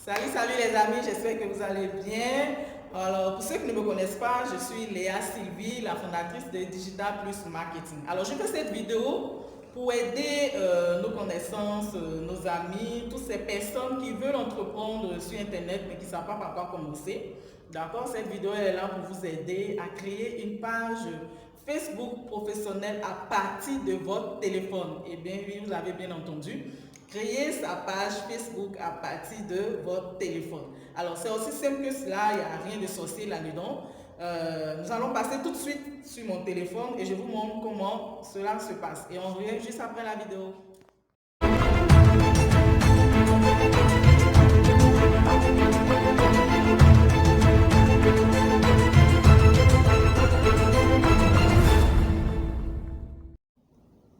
Salut les amis, j'espère que vous allez bien. Alors, pour ceux qui ne me connaissent pas, je suis Léa Sylvie, la fondatrice de Digital Plus Marketing. Alors, je fais cette vidéo pour aider nos connaissances, nos amis, toutes ces personnes qui veulent entreprendre sur Internet mais qui ne savent pas par quoi commencer. D'accord? Cette vidéo est là pour vous aider à créer une page Facebook professionnelle à partir de votre téléphone. Eh bien, oui, vous avez bien entendu. Créer sa page Facebook à partir de votre téléphone. Alors, c'est aussi simple que cela, il n'y a rien de sorcier là-dedans. Nous allons passer tout de suite sur mon téléphone et je vous montre comment cela se passe. Et on revient juste après la vidéo.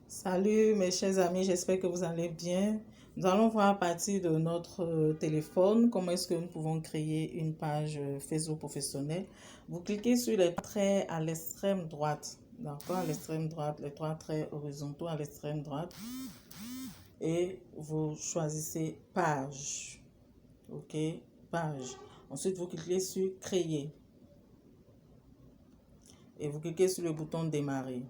Salut mes chers amis, j'espère que vous allez bien. Nous allons voir à partir de notre téléphone comment est-ce que nous pouvons créer une page Facebook professionnelle. Vous cliquez sur les traits à l'extrême droite, d'accord, à l'extrême droite, les trois traits horizontaux à l'extrême droite. Et vous choisissez page, ok, page. Ensuite, vous cliquez sur créer. Et vous cliquez sur le bouton démarrer.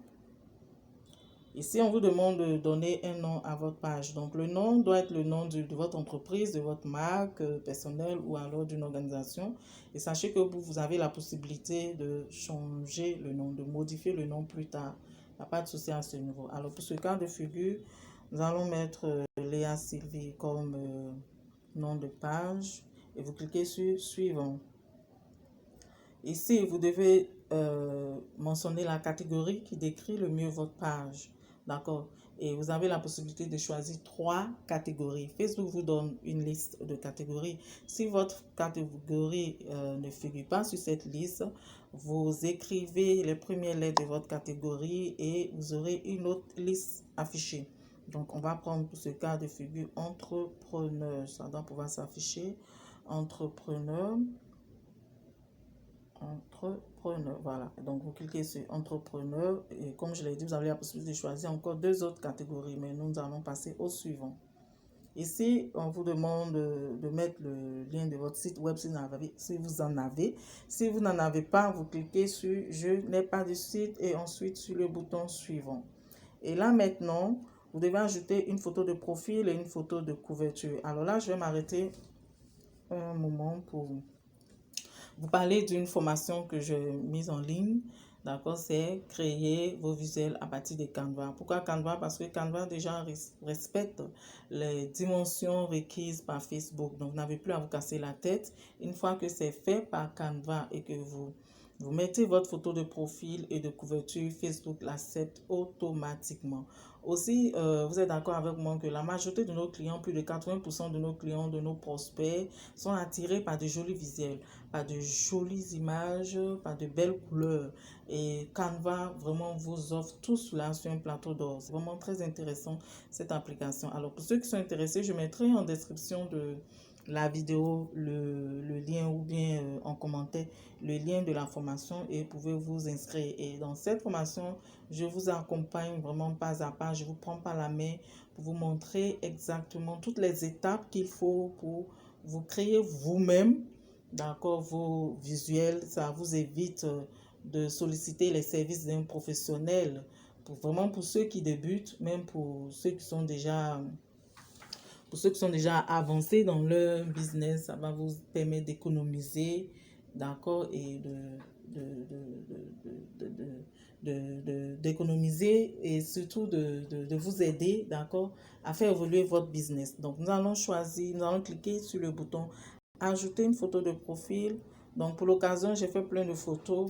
Ici, on vous demande de donner un nom à votre page. Donc, le nom doit être le nom de votre entreprise, de votre marque personnelle ou alors d'une organisation. Et sachez que vous avez la possibilité de changer le nom, de modifier le nom plus tard. Il n'y a pas de souci à ce niveau. Alors, pour ce cas de figure, nous allons mettre Léa Sylvie comme nom de page. Et vous cliquez sur Suivant. Ici, vous devez mentionner la catégorie qui décrit le mieux votre page. D'accord? Et vous avez la possibilité de choisir 3 catégories. Facebook vous donne une liste de catégories. Si votre catégorie ne figure pas sur cette liste, vous écrivez les premières lettres de votre catégorie et vous aurez une autre liste affichée. Donc, on va prendre pour ce cas de figure entrepreneur. Ça doit pouvoir s'afficher. Entrepreneur. Entrepreneur, voilà. Donc, vous cliquez sur entrepreneur et comme je l'ai dit, vous avez la possibilité de choisir encore 2 autres catégories, mais nous allons passer au suivant. Ici, on vous demande de mettre le lien de votre site web si vous en avez. Si vous n'en avez pas, vous cliquez sur je n'ai pas de site et ensuite sur le bouton suivant. Et là maintenant, vous devez ajouter une photo de profil et une photo de couverture. Alors là, je vais m'arrêter un moment pour vous parler d'une formation que j'ai mise en ligne. D'accord, c'est créer vos visuels à partir de Canva. Pourquoi Canva? Parce que Canva déjà respecte les dimensions requises par Facebook. Donc, vous n'avez plus à vous casser la tête. Une fois que c'est fait par Canva et que vous mettez votre photo de profil et de couverture, Facebook l'accepte automatiquement. Aussi, vous êtes d'accord avec moi que la majorité de nos clients, plus de 80% de nos clients, de nos prospects, sont attirés par de jolis visuels, par de jolies images, par de belles couleurs. Et Canva vraiment vous offre tout cela sur un plateau d'or. C'est vraiment très intéressant cette application. Alors pour ceux qui sont intéressés, je mettrai en description de la vidéo le lien ou bien en commentaire le lien de la formation et vous pouvez vous inscrire. Et dans cette formation, je vous accompagne vraiment pas à pas. Je vous prends par la main pour vous montrer exactement toutes les étapes qu'il faut pour vous créer vous-même, d'accord, vos visuels. Ça vous évite de solliciter les services d'un professionnel. Vraiment pour ceux qui débutent, même pour ceux qui sont déjà avancés dans leur business, ça va vous permettre d'économiser, d'accord, et d'économiser et surtout de vous aider, d'accord, à faire évoluer votre business. Donc, nous allons cliquer sur le bouton ajouter une photo de profil. Donc, pour l'occasion, j'ai fait plein de photos.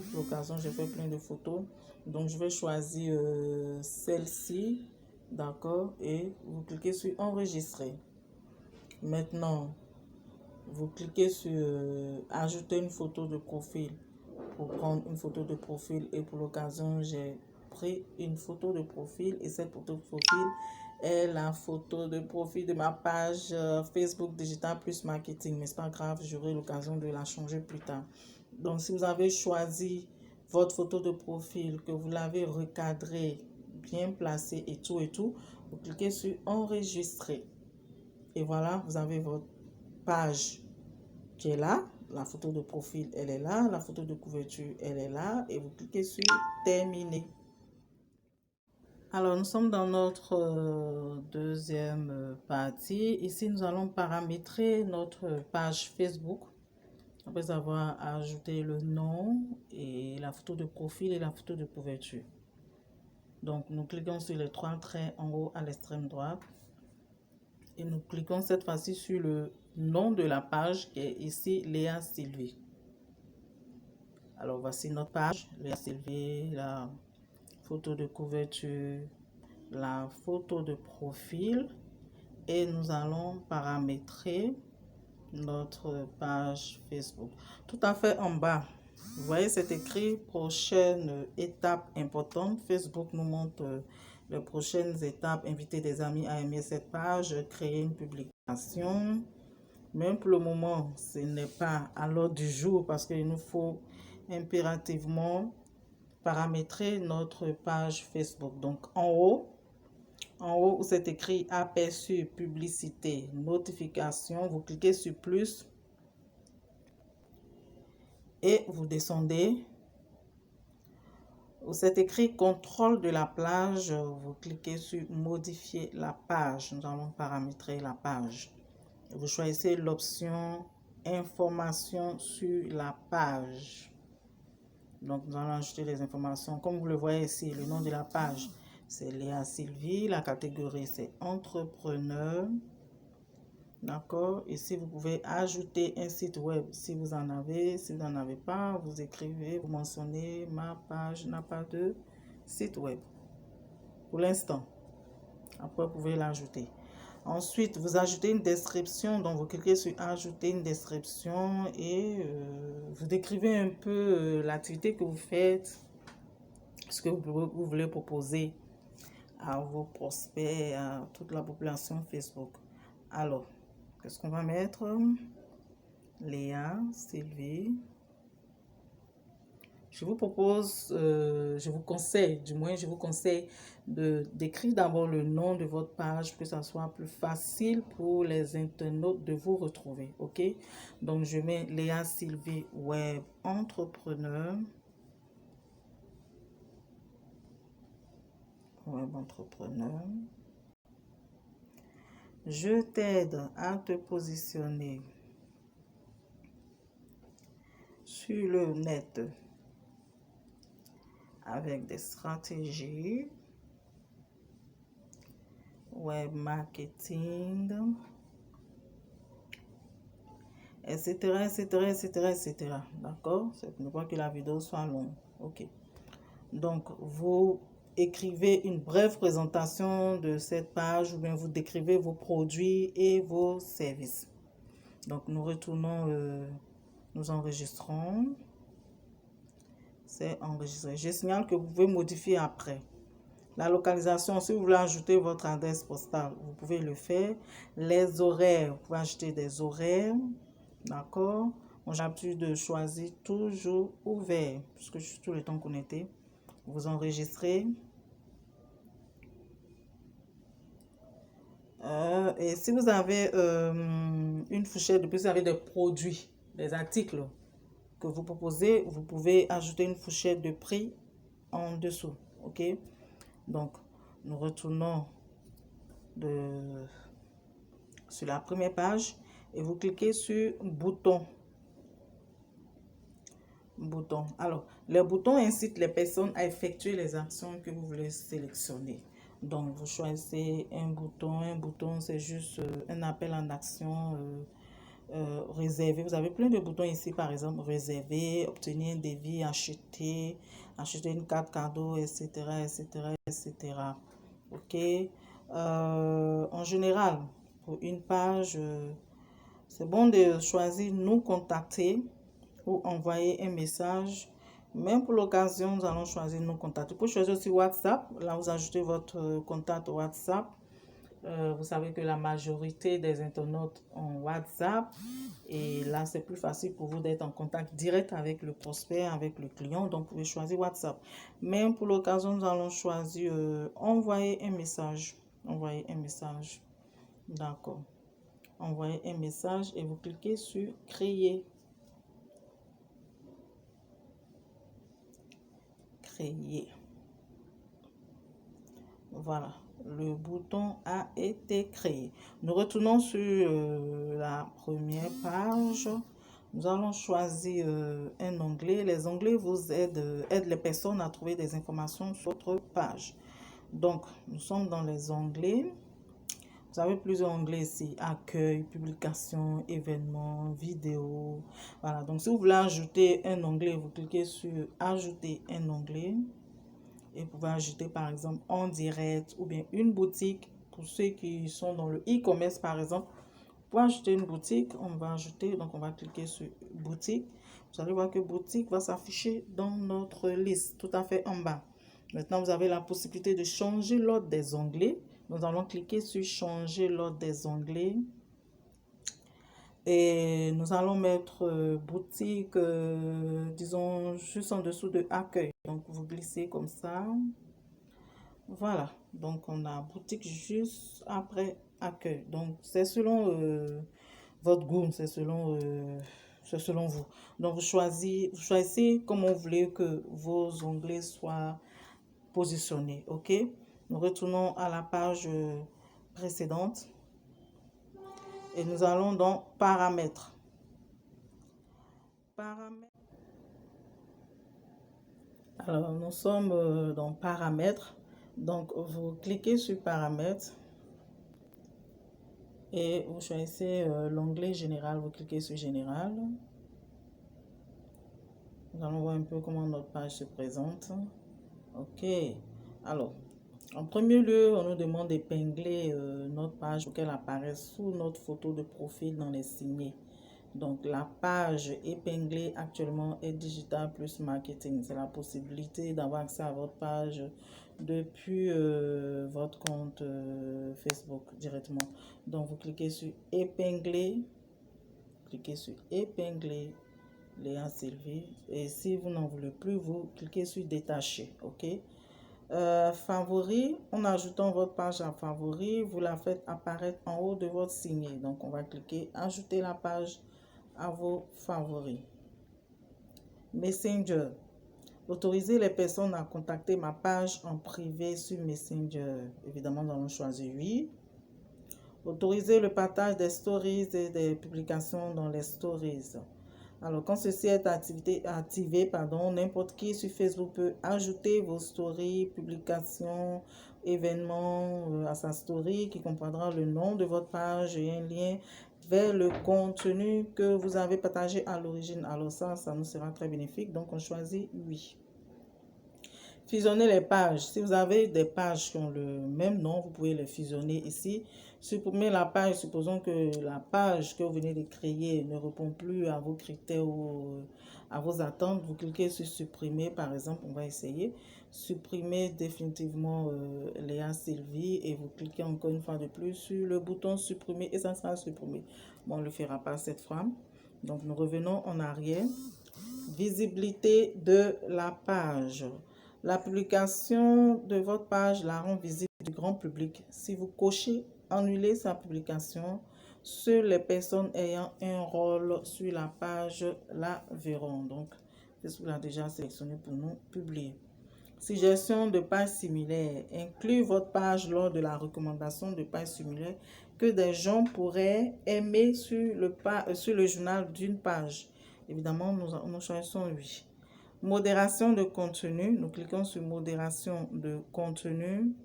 Donc, je vais choisir celle-ci, d'accord, et vous cliquez sur enregistrer. Maintenant, vous cliquez sur ajouter une photo de profil pour prendre une photo de profil et pour l'occasion, j'ai pris une photo de profil et cette photo de profil est la photo de profil de ma page Facebook Digital Plus Marketing. Mais c'est pas grave, j'aurai l'occasion de la changer plus tard. Donc, si vous avez choisi votre photo de profil, que vous l'avez recadré, bien placé et tout, vous cliquez sur enregistrer. Et voilà, vous avez votre page qui est là. La photo de profil, elle est là. La photo de couverture, elle est là. Et vous cliquez sur terminer. Alors, nous sommes dans notre deuxième partie. Ici, nous allons paramétrer notre page Facebook. Après avoir ajouté le nom et la photo de profil et la photo de couverture. Donc, nous cliquons sur les trois traits en haut à l'extrême droite. Et nous cliquons cette fois-ci sur le nom de la page qui est ici Léa Sylvie. Alors, voici notre page, Léa Sylvie, la photo de couverture, la photo de profil. Et nous allons paramétrer notre page Facebook. Tout à fait en bas, vous voyez, c'est écrit prochaine étape importante. Facebook nous montre les prochaines étapes. Inviter des amis à aimer cette page, créer une publication. Même pour le moment, ce n'est pas à l'ordre du jour parce qu'il nous faut impérativement paramétrer notre page Facebook. Donc en haut, où c'est écrit aperçu, publicité, notification, vous cliquez sur plus et vous descendez. Où c'est écrit contrôle de la page, vous cliquez sur modifier la page. Nous allons paramétrer la page. Vous choisissez l'option information sur la page. Donc nous allons ajouter les informations. Comme vous le voyez ici, le nom de la page, c'est Léa Sylvie. La catégorie, c'est entrepreneur. D'accord. Ici, vous pouvez ajouter un site web si vous en avez. Si vous n'en avez pas, vous écrivez, vous mentionnez ma page n'a pas de site web. Pour l'instant. Après, vous pouvez l'ajouter. Ensuite, vous ajoutez une description. Donc, vous cliquez sur ajouter une description et vous décrivez un peu l'activité que vous faites, ce que vous voulez proposer à vos prospects, à toute la population Facebook. Alors, qu'est-ce qu'on va mettre? Léa, Sylvie. Je vous propose, je vous conseille d'écrire d'abord le nom de votre page, pour que ça soit plus facile pour les internautes de vous retrouver. Ok? Donc, je mets Léa Sylvie Web Entrepreneur. Web Entrepreneur. Je t'aide à te positionner sur le net avec des stratégies web marketing, etc., etc., etc., etc. D'accord? C'est ne pas que la vidéo soit longue. Ok. Donc, vous écrivez une brève présentation de cette page ou bien vous décrivez vos produits et vos services. Donc, nous retournons, nous enregistrons. C'est enregistré. Je signale que vous pouvez modifier après. La localisation, si vous voulez ajouter votre adresse postale, vous pouvez le faire. Les horaires, vous pouvez ajouter des horaires. D'accord? Moi, j'ai l'habitude de choisir toujours ouvert, puisque je suis tout le temps connecté. Vous enregistrez. Et si vous avez une fourchette de plus, vous avez des produits, des articles que vous proposez, vous pouvez ajouter une fourchette de prix en dessous. Ok? Donc, nous retournons sur la première page et vous cliquez sur bouton. Alors, les boutons incitent les personnes à effectuer les actions que vous voulez sélectionner. Donc, vous choisissez un bouton. Un bouton, c'est juste un appel en action réservé. Vous avez plein de boutons ici, par exemple, réserver, obtenir un devis, acheter une carte cadeau, etc., etc., etc. Ok. En général, pour une page, c'est bon de choisir nous contacter ou envoyer un message. Même pour l'occasion, nous allons choisir nous contacter. Pour choisir aussi WhatsApp, là vous ajoutez votre contact WhatsApp. Vous savez que la majorité des internautes ont WhatsApp et là c'est plus facile pour vous d'être en contact direct avec le prospect, avec le client. Donc vous pouvez choisir WhatsApp. Même pour l'occasion, nous allons choisir envoyer un message. Envoyer un message. D'accord. envoyer un message et vous cliquez sur créer. Créer. Voilà, le bouton a été créé. Nous retournons sur la première page. Nous allons choisir un onglet. Les onglets vous aident les personnes à trouver des informations sur votre page. Donc, nous sommes dans les onglets. Vous avez plusieurs onglets ici. Accueil, publication, événements, vidéos. Voilà, donc si vous voulez ajouter un onglet, vous cliquez sur ajouter un onglet. Et vous pouvez ajouter par exemple en direct ou bien une boutique. Pour ceux qui sont dans le e-commerce par exemple, pour ajouter une boutique, on va ajouter, donc on va cliquer sur boutique. Vous allez voir que boutique va s'afficher dans notre liste tout à fait en bas. Maintenant, vous avez la possibilité de changer l'ordre des onglets. Nous allons cliquer sur changer l'ordre des onglets. Et nous allons mettre boutique, disons, juste en dessous de accueil. Donc, vous glissez comme ça. Voilà. Donc, on a boutique juste après accueil. Donc, c'est selon votre goût, c'est selon vous. Donc, vous choisissez comment vous voulez que vos onglets soient positionnés. OK? Nous retournons à la page précédente. Et nous allons dans paramètres. Alors, nous sommes dans paramètres. Donc, vous cliquez sur paramètres et vous choisissez l'onglet général. Vous cliquez sur général. Nous allons voir un peu comment notre page se présente. OK. Alors, en premier lieu, on nous demande d'épingler notre page pour qu'elle apparaisse sous notre photo de profil dans les signés. Donc, la page épinglée actuellement est Digital Plus Marketing. C'est la possibilité d'avoir accès à votre page depuis votre compte Facebook directement. Donc, vous cliquez sur épingler. Cliquez sur épingler Léa Sylvie. Et si vous n'en voulez plus, vous cliquez sur détacher. OK? Favoris, en ajoutant votre page à favoris, vous la faites apparaître en haut de votre signet. Donc, on va cliquer ajouter la page à vos favoris. Messenger. Autorisez les personnes à contacter ma page en privé sur Messenger. Évidemment, nous allons choisir oui. Autorisez le partage des stories et des publications dans les stories. Alors, quand ceci est activé, n'importe qui sur Facebook peut ajouter vos stories, publications, événements à sa story qui comprendra le nom de votre page et un lien vers le contenu que vous avez partagé à l'origine. Alors ça nous sera très bénéfique. Donc, on choisit oui. Fusionner les pages. Si vous avez des pages qui ont le même nom, vous pouvez les fusionner ici. Supprimer la page, supposons que la page que vous venez de créer ne répond plus à vos critères ou à vos attentes. Vous cliquez sur supprimer, par exemple, on va essayer. Supprimer définitivement Léa Sylvie et vous cliquez encore une fois de plus sur le bouton supprimer et ça sera supprimé. Bon, on ne le fera pas cette fois. Donc, nous revenons en arrière. Visibilité de la page. La publication de votre page la rend visible du grand public. Si vous cochez annuler sa publication, seules les personnes ayant un rôle sur la page la verront. Donc, Facebook l'a déjà sélectionné pour nous publier. Suggestion de pages similaires. Inclure votre page lors de la recommandation de pages similaires que des gens pourraient aimer sur le journal d'une page. Évidemment, nous choisissons oui. Modération de contenu. Nous cliquons sur modération de contenu.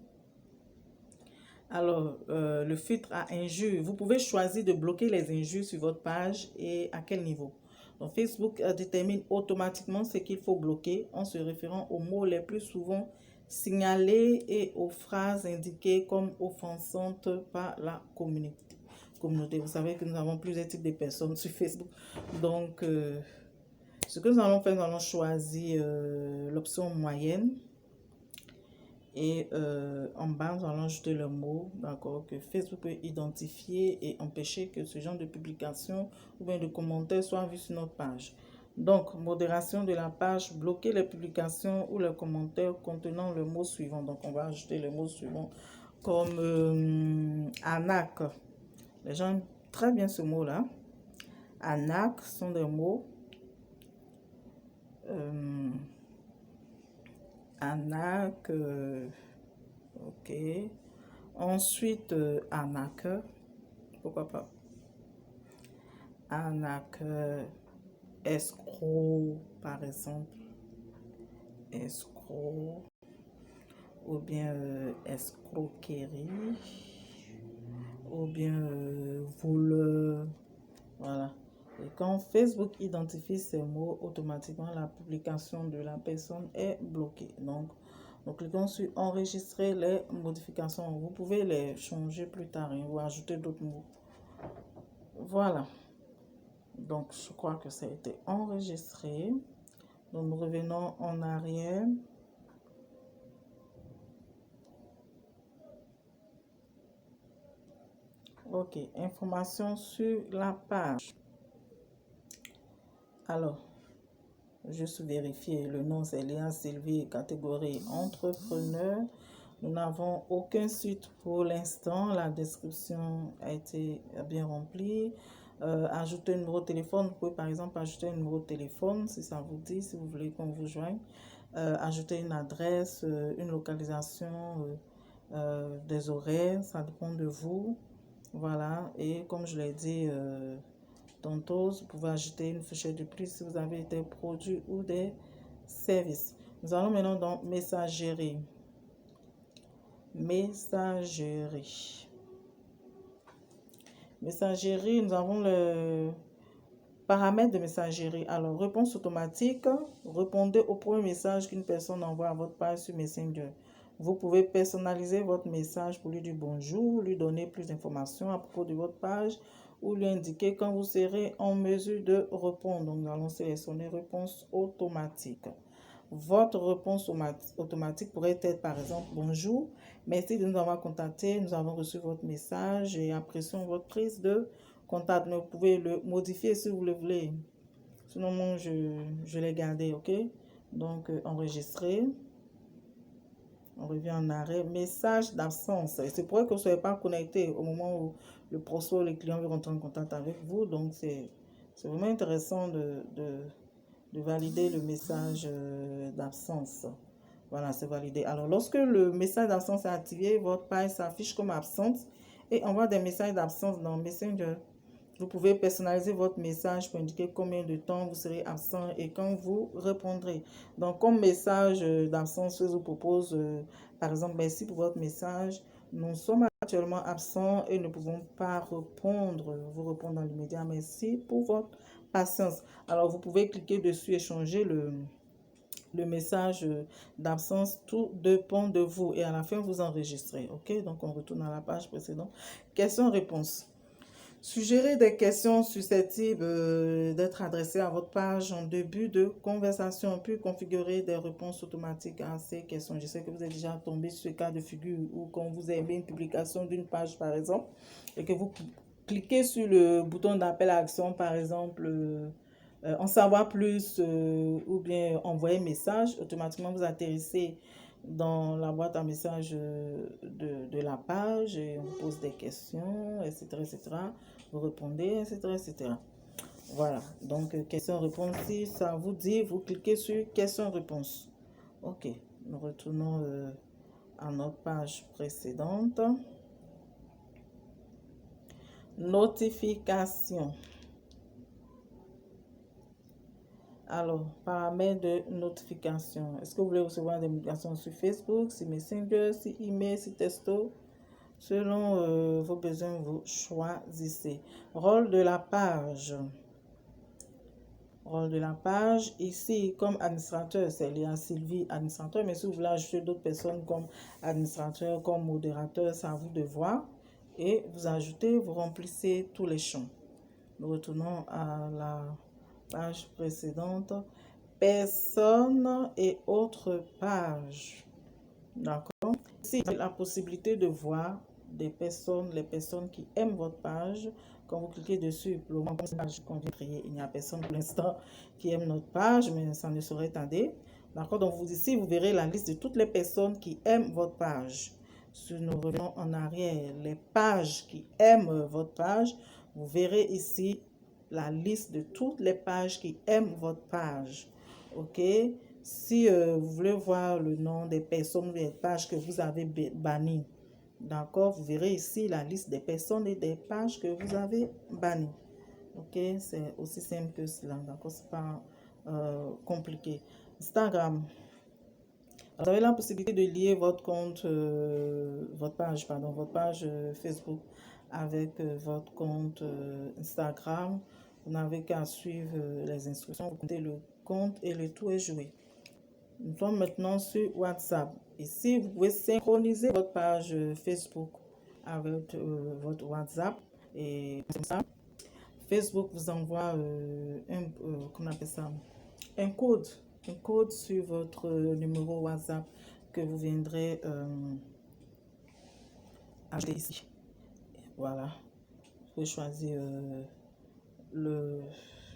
Alors, le filtre à injures. Vous pouvez choisir de bloquer les injures sur votre page et à quel niveau. Donc, Facebook détermine automatiquement ce qu'il faut bloquer en se référant aux mots les plus souvent signalés et aux phrases indiquées comme offensantes par la communauté. Vous savez que nous avons plusieurs types de personnes sur Facebook. Donc, ce que nous allons faire, nous allons choisir l'option moyenne. Et en bas, nous allons ajouter le mot, d'accord, que Facebook peut identifier et empêcher que ce genre de publication ou bien de commentaires soit vu sur notre page. Donc, modération de la page, bloquer les publications ou les commentaires contenant le mot suivant. Donc, on va ajouter le mot suivant comme arnaque. Les gens très bien ce mot-là. Anak sont des mots. Anak, ok. Ensuite, arnaqueur, pourquoi pas. Arnaqueur, escroc, par exemple. Escroc, ou bien escroquerie, ou bien voleur. Voilà. Et quand Facebook identifie ces mots, automatiquement la publication de la personne est bloquée. Donc, nous cliquons sur enregistrer les modifications. Vous pouvez les changer plus tard ou ajouter d'autres mots. Voilà. Donc, je crois que ça a été enregistré. Donc, nous revenons en arrière. Ok, information sur la page. Alors, juste vérifier le nom, c'est Léa Sylvie, catégorie entrepreneur. Nous n'avons aucun site pour l'instant. La description a été bien remplie. Ajouter un numéro de téléphone. Vous pouvez par exemple ajouter un numéro de téléphone si ça vous dit, si vous voulez qu'on vous joigne. Ajouter une adresse, une localisation, des horaires, ça dépend de vous. Voilà, et comme je l'ai dit tantôt, vous pouvez ajouter une fichette de prix si vous avez des produits ou des services. Nous allons maintenant dans messagerie. Messagerie. Messagerie, nous avons le paramètre de messagerie. Alors, réponse automatique. Répondez au premier message qu'une personne envoie à votre page sur Messenger. Vous pouvez personnaliser votre message pour lui dire bonjour, lui donner plus d'informations à propos de votre page ou lui indiquer quand vous serez en mesure de répondre. Donc, nous allons sélectionner réponse automatique. Votre réponse automatique pourrait être par exemple bonjour, merci de nous avoir contacté, nous avons reçu votre message et apprécions votre prise de contact. Vous pouvez le modifier si vous le voulez. Sinon, moi, je l'ai gardé, ok? Donc, enregistrer. On revient en arrêt. Message d'absence. C'est pour que vous ne soyez pas connecté au moment où le prospect ou le client veut rentrer en contact avec vous. Donc, c'est vraiment intéressant de valider le message d'absence. Voilà, c'est validé. Alors, lorsque le message d'absence est activé, votre page s'affiche comme absente et envoie des messages d'absence dans Messenger. Vous pouvez personnaliser votre message pour indiquer combien de temps vous serez absent et quand vous répondrez. Donc, comme message d'absence, je vous propose, par exemple, merci pour votre message. Nous sommes actuellement absents et ne pouvons pas répondre, vous répondre dans l'immédiat. Merci pour votre patience. Alors, vous pouvez cliquer dessus et changer le message d'absence. Tout dépend de vous. Et à la fin, vous enregistrez. OK? Donc, on retourne à la page précédente. Questions-réponses. Suggérez des questions susceptibles d'être adressées à votre page en début de conversation, puis configurer des réponses automatiques à ces questions. Je sais que vous êtes déjà tombé sur ce cas de figure où quand vous aimez une publication d'une page, par exemple, et que vous cliquez sur le bouton d'appel à action, par exemple, en savoir plus ou bien envoyer un message, automatiquement vous atterrissez dans la boîte à messages de la page et on vous pose des questions, etc., etc. Vous répondez, etc., etc. Voilà, donc questions-réponses, si ça vous dit, vous cliquez sur questions-réponses. Ok, nous retournons à notre page précédente. Notification. Alors, paramètres de notification. Est-ce que vous voulez recevoir des notifications sur Facebook, sur Messenger, sur email, sur texto? Selon vos besoins, vous choisissez. Rôle de la page. Rôle de la page. Ici, comme administrateur, c'est Léa Sylvie, administrateur. Mais si vous voulez ajouter d'autres personnes comme administrateur, comme modérateur, c'est à vous de voir. Et vous ajoutez, vous remplissez tous les champs. Nous retournons à la page précédente. Personnes et autres pages. D'accord? Ici, la possibilité de voir des personnes, les personnes qui aiment votre page. Quand vous cliquez dessus, pour le moment, comme page qu'on vient de créer, il n'y a personne pour l'instant qui aime notre page, mais ça ne saurait tarder. D'accord? Donc, ici, vous verrez la liste de toutes les personnes qui aiment votre page. Si nous revenons en arrière, les pages qui aiment votre page, vous verrez ici la liste de toutes les pages qui aiment votre page. OK? Si vous voulez voir le nom des personnes, des pages que vous avez bannies, d'accord, vous verrez ici la liste des personnes et des pages que vous avez bannies. OK? C'est aussi simple que cela, d'accord? C'est pas compliqué. Instagram. Vous avez la possibilité de lier votre compte, votre page Facebook avec votre compte Instagram. Vous n'avez qu'à suivre les instructions, vous mettez le compte et le tout est joué. Nous sommes maintenant sur WhatsApp. Ici, vous pouvez synchroniser votre page Facebook avec votre WhatsApp. Et comme ça, Facebook vous envoie qu'on appelle ça, un code sur votre numéro WhatsApp que vous viendrez acheter ici. Voilà. Vous pouvez choisir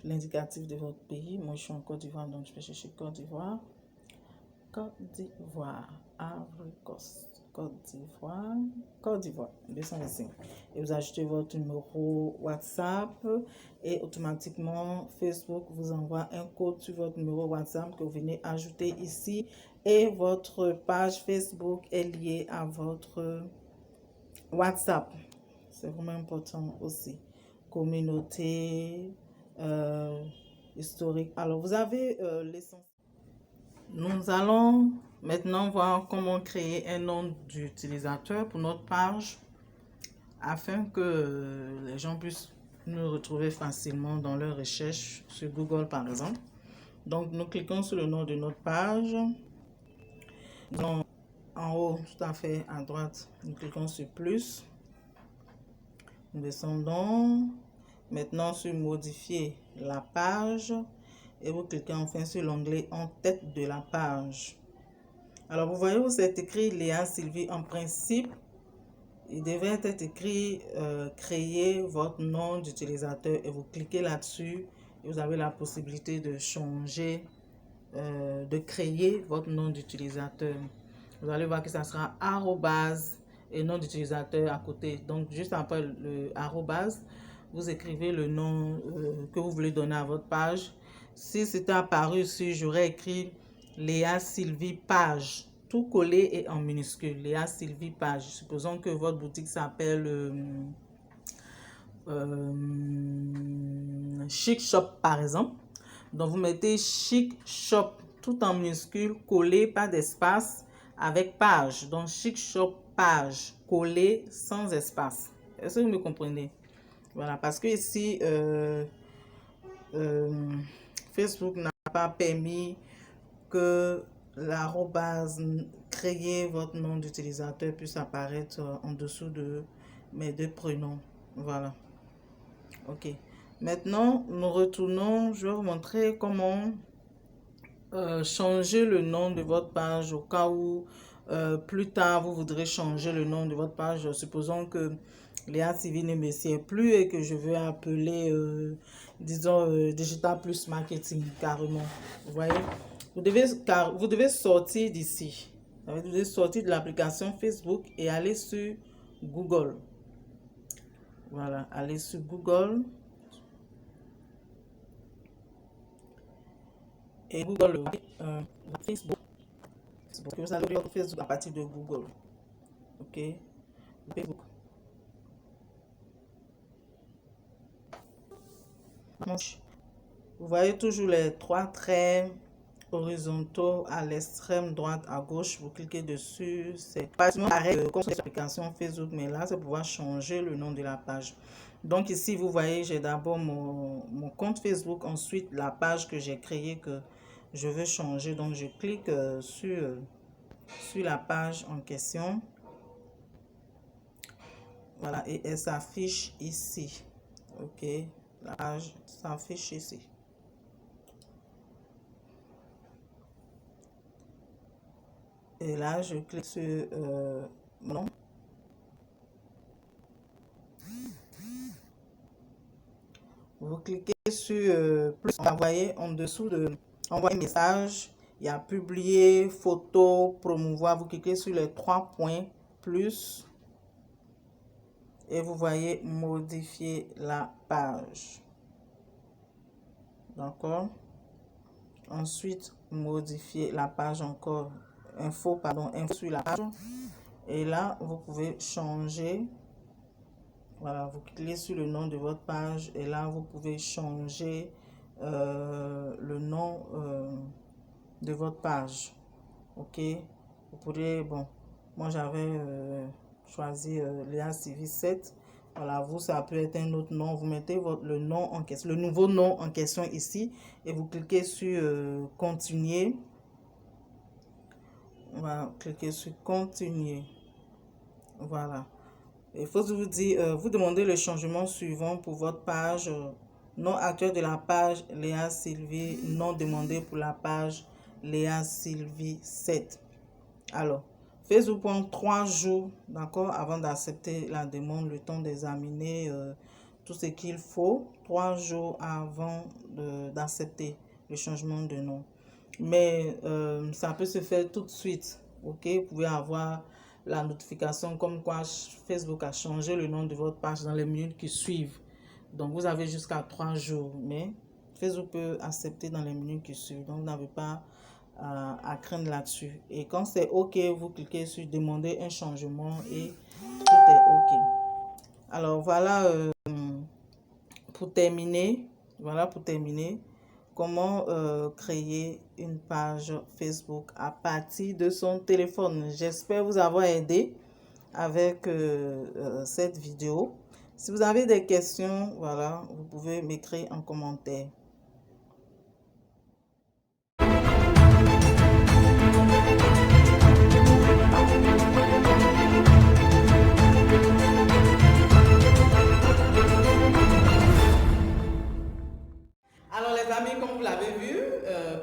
l'indicatif de votre pays. Moi, je suis en Côte d'Ivoire, donc je vais chercher Côte d'Ivoire. Côte d'Ivoire, Ivory Coast, Côte d'Ivoire, 225. Et vous ajoutez votre numéro WhatsApp et automatiquement Facebook vous envoie un code sur votre numéro WhatsApp que vous venez ajouter ici et votre page Facebook est liée à votre WhatsApp. C'est vraiment important aussi. Communauté, historique. Alors, vous avez l'essentiel. Nous allons maintenant voir comment créer un nom d'utilisateur pour notre page afin que les gens puissent nous retrouver facilement dans leurs recherches sur Google par exemple. Donc, nous cliquons sur le nom de notre page. Donc, en haut, tout à fait à droite, nous cliquons sur plus. Nous descendons maintenant sur modifier la page et vous cliquez enfin sur l'onglet en tête de la page. Alors vous voyez où c'est écrit Léa Sylvie. En principe, il devrait être écrit créer votre nom d'utilisateur et vous cliquez là-dessus et vous avez la possibilité de changer, de créer votre nom d'utilisateur. Vous allez voir que ça sera arrobase et nom d'utilisateur à côté. Donc juste après le arrobase, vous écrivez le nom que vous voulez donner à votre page. Si c'était apparu ici, j'aurais écrit Léa Sylvie page, tout collé et en minuscule. Léa Sylvie page. Supposons que votre boutique s'appelle Chic Shop par exemple. Donc vous mettez Chic Shop tout en minuscule, collé, pas d'espace, avec page. Donc Chic Shop page, collé, sans espace. Est-ce que vous me comprenez? Voilà, parce que ici, Facebook n'a pas permis que l'arrobase créer votre nom d'utilisateur puisse apparaître en dessous de mes deux prénoms. Voilà. Ok. Maintenant, nous retournons. Je vais vous montrer comment changer le nom de votre page au cas où plus tard vous voudrez changer le nom de votre page. Supposons que Léa Sylvie ne me sert plus et que je veux appeler, disons, Digital Plus Marketing carrément. Vous voyez, vous devez sortir d'ici. Vous devez sortir de l'application Facebook et aller sur Google. Voilà, allez sur Google. Et Google, Facebook. Parce que vous allez ouvrir votre Facebook à partir de Google. Ok, Facebook. Vous voyez toujours les trois traits horizontaux à l'extrême droite à gauche. Vous cliquez dessus. C'est pratiquement pareil comme sur l'application Facebook, mais là, c'est pour pouvoir changer le nom de la page. Donc ici, vous voyez, j'ai d'abord mon compte Facebook, ensuite la page que j'ai créée que je veux changer. Donc, je clique sur la page en question. Voilà, et elle s'affiche ici. Ok, la page s'affiche ici. Et là, je clique sur mon nom. Vous cliquez sur plus. Vous voyez en dessous de envoyer message. Il y a publier, photo, promouvoir. Vous cliquez sur les trois points plus. et vous voyez modifier la page. D'accord. Ensuite, modifier la page encore. Info sur la page. Et là, vous pouvez changer. Voilà, vous cliquez sur le nom de votre page et là, vous pouvez changer le nom de votre page. Ok, vous pourrez, bon, moi j'avais choisi Léa Sylvie 7. Voilà, vous, ça peut être un autre nom. Vous mettez le nom en question, le nouveau nom en question ici et vous cliquez sur continuer. Voilà, cliquez sur continuer. Voilà. Il faut vous dire, vous demandez le changement suivant pour votre page. Nom actuel de la page Léa Sylvie, nom demandé pour la page Léa Sylvie 7. Alors, Facebook prend 3 jours, d'accord, avant d'accepter la demande, le temps d'examiner tout ce qu'il faut, 3 jours avant d'accepter le changement de nom. Mais ça peut se faire tout de suite, ok? Vous pouvez avoir la notification comme quoi Facebook a changé le nom de votre page dans les minutes qui suivent. Donc, vous avez jusqu'à 3 jours, mais Facebook peut accepter dans les minutes qui suivent. Donc, vous n'avez pas à craindre là-dessus. Et quand c'est OK, vous cliquez sur demander un changement et tout est OK. Alors, voilà pour terminer. Voilà pour terminer. Comment créer une page Facebook à partir de son téléphone. J'espère vous avoir aidé avec cette vidéo. Si vous avez des questions, voilà, vous pouvez m'écrire en commentaire. Alors les amis, comme vous l'avez vu,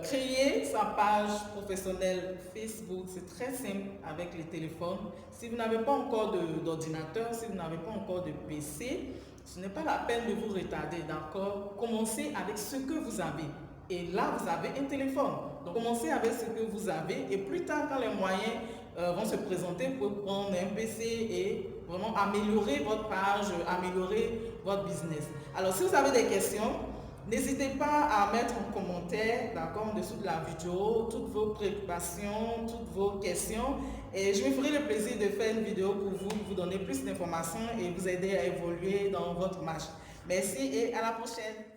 créer sa page professionnelle Facebook, c'est très simple avec les téléphones. Si vous n'avez pas encore d'ordinateur, si vous n'avez pas encore de PC, ce n'est pas la peine de vous retarder, d'accord? Commencez avec ce que vous avez. Et là, vous avez un téléphone. Donc, commencez avec ce que vous avez. Et plus tard, quand les moyens vont se présenter, vous pouvez prendre un PC et vraiment améliorer votre page, améliorer votre business. Alors, si vous avez des questions, n'hésitez pas à mettre en commentaire, d'accord, en dessous de la vidéo, toutes vos préoccupations, toutes vos questions. Et je me ferai le plaisir de faire une vidéo pour vous donner plus d'informations et vous aider à évoluer dans votre marché. Merci et à la prochaine.